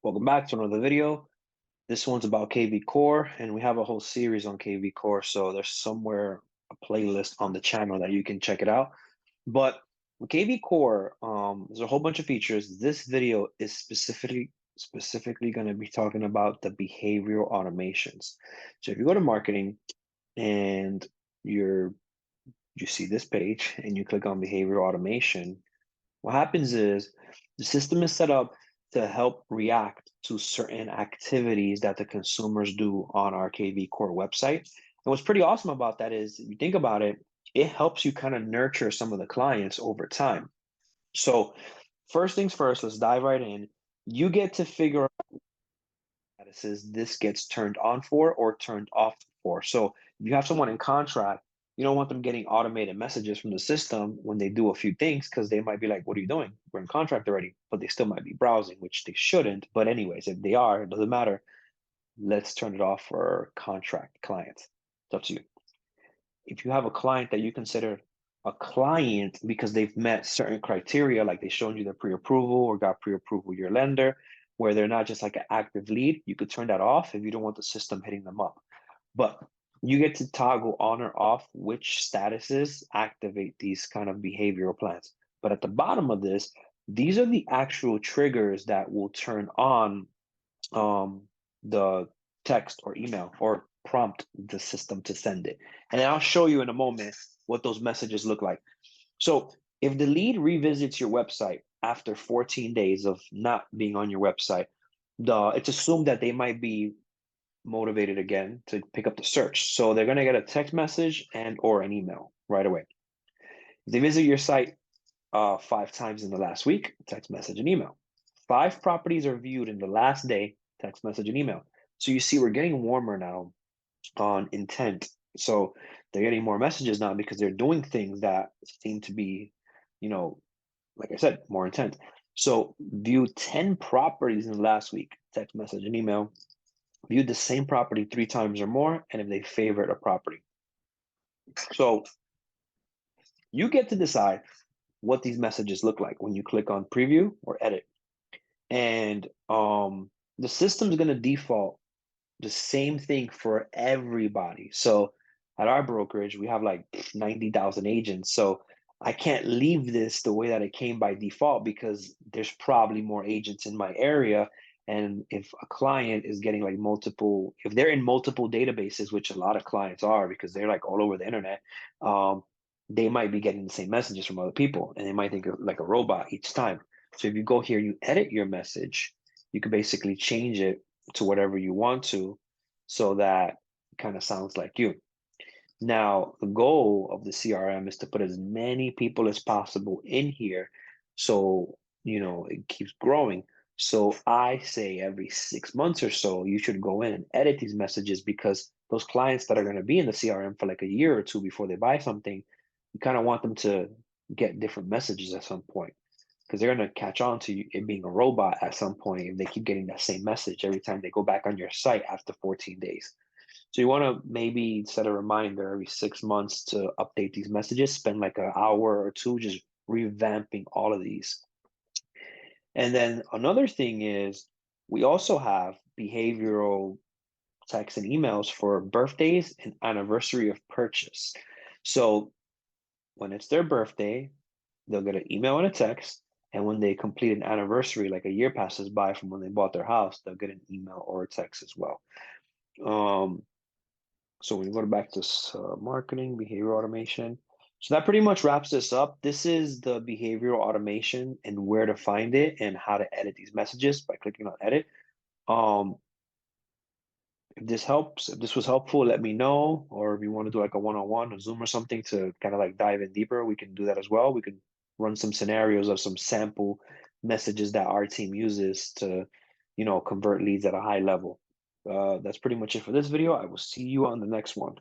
Welcome back to another video. This one's about KvCore, and we have a whole series on KvCore. So there's somewhere a playlist on the channel that you can check it out. But with KvCore, there's a whole bunch of features. This video is specifically going to be talking about the behavioral automations. So if you go to marketing and you see this page and you click on behavioral automation, what happens is the system is set up to help react to certain activities that the consumers do on our KvCore website. And what's pretty awesome about that is, if you think about it, it helps you kind of nurture some of the clients over time. So, first things first, let's dive right in. You get to figure out statuses this gets turned on for or turned off for. So, if you have someone in contract, you don't want them getting automated messages from the system when they do a few things because they might be like, "What are you doing? We're in contract already," but they still might be browsing, which they shouldn't. But anyways, if they are, it doesn't matter. Let's turn it off for contract clients. It's up to you. If you have a client that you consider a client because they've met certain criteria, like they showed you their pre-approval or got pre-approval with your lender, where they're not just like an active lead, you could turn that off if you don't want the system hitting them up. But you get to toggle on or off which statuses activate these kind of behavioral plans. But at the bottom of this, these are the actual triggers that will turn on the text or email or prompt the system to send it. And I'll show you in a moment what those messages look like. So if the lead revisits your website after 14 days of not being on your website, it's assumed that they might be motivated again to pick up the search. So they're going to get a text message and or an email right away. If they visit your site 5 times in the last week, text message and email. 5 properties are viewed in the last day, text message and email. So you see, we're getting warmer now on intent. So they're getting more messages now because they're doing things that seem to be, you know, like I said, more intent. So view 10 properties in the last week, text message and email. Viewed the same property 3 times or more, and if they favorite a property. So you get to decide what these messages look like when you click on preview or edit. And the system's going to default the same thing for everybody. So at our brokerage, we have like 90,000 agents. So I can't leave this the way that it came by default because there's probably more agents in my area. And if a client is getting like multiple, if they're in multiple databases, which a lot of clients are because they're like all over the internet, they might be getting the same messages from other people and they might think of like a robot each time. So if you go here, you edit your message, you can basically change it to whatever you want to so that it kind of sounds like you. Now, the goal of the CRM is to put as many people as possible in here so, it keeps growing. So I say every 6 months or so, you should go in and edit these messages because those clients that are going to be in the CRM for like a year or two before they buy something, you kind of want them to get different messages at some point because they're going to catch on to it being a robot at some point if they keep getting that same message every time they go back on your site after 14 days. So you want to maybe set a reminder every 6 months to update these messages, spend like an hour or two just revamping all of these. And then another thing is we also have behavioral texts and emails for birthdays and anniversary of purchase. So when it's their birthday, they'll get an email and a text. And when they complete an anniversary, like a year passes by from when they bought their house, they'll get an email or a text as well. So when you go back to marketing, behavioral automation. So that pretty much wraps this up. This is the behavioral automation and where to find it and how to edit these messages by clicking on edit. Um, if this helps, if this was helpful, let me know. Or if you want to do like a one-on-one, a Zoom or something to kind of like dive in deeper, we can do that as well. We can run some scenarios of some sample messages that our team uses to, convert leads at a high level. That's pretty much it for this video. I will see you on the next one.